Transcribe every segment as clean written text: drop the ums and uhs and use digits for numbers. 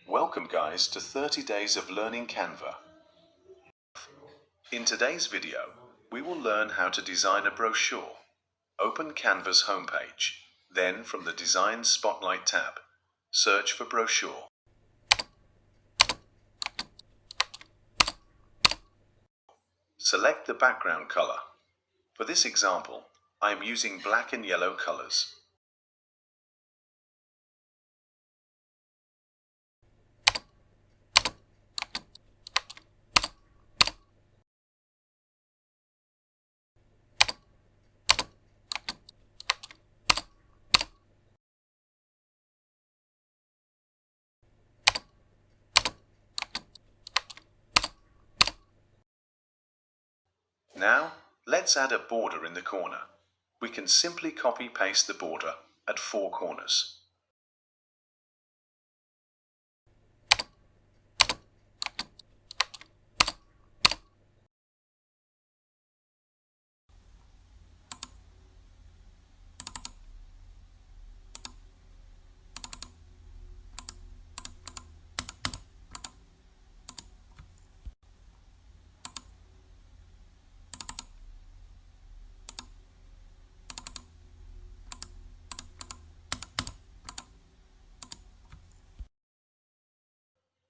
Welcome guys to 30 Days of Learning Canva. In today's video, we will learn how to design a brochure. Open Canva's homepage. Then from the Design Spotlight tab, search for brochure. Select the background color. For this example, I am using black and yellow colors. Now, let's add a border in the corner. We can simply copy-paste the border at 4 corners.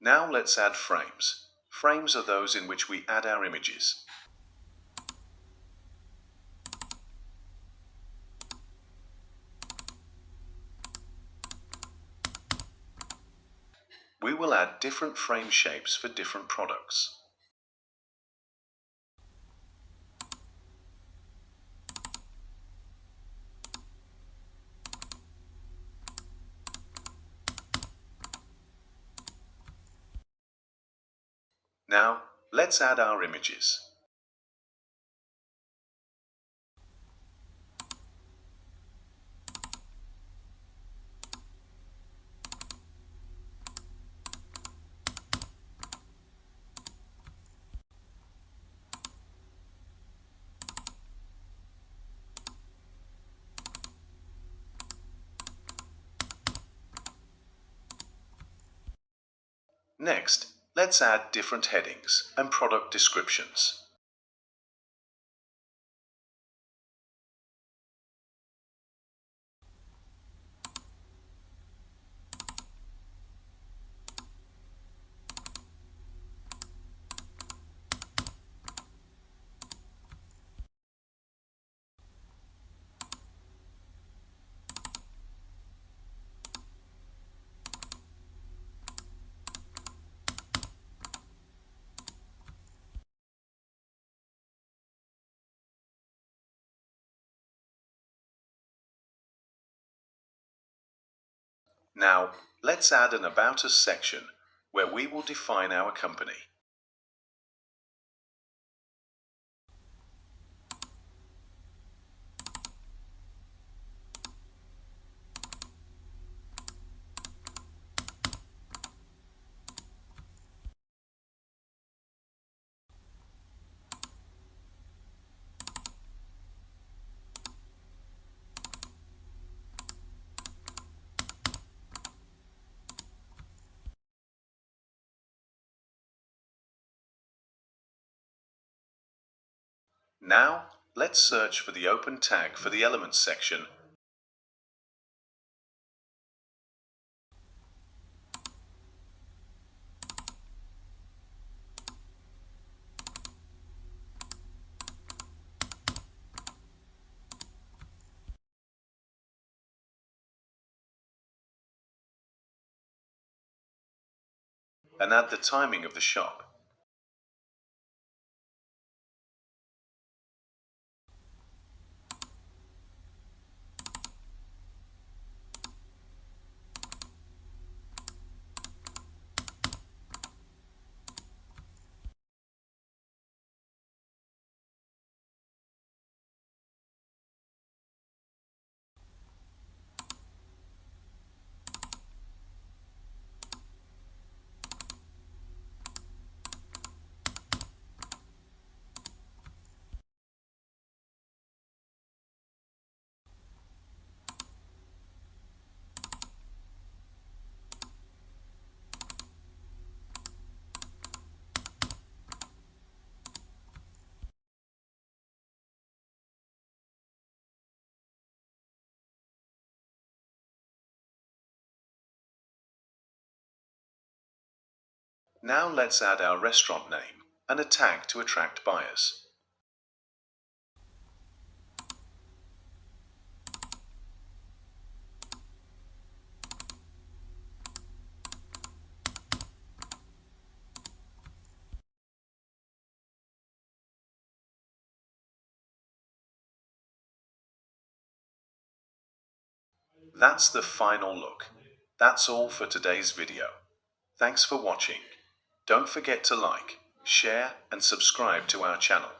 Now let's add frames. Frames are those in which we add our images. We will add different frame shapes for different products. Now, let's add our images. Next, let's add different headings and product descriptions. Now, let's add an About Us section where we will define our company. Now, let's search for the open tag for the Elements section. And add the timing of the shop. Now let's add our restaurant name and a tag to attract buyers. That's the final look. That's all for today's video. Thanks for watching. Don't forget to like, share, and subscribe to our channel.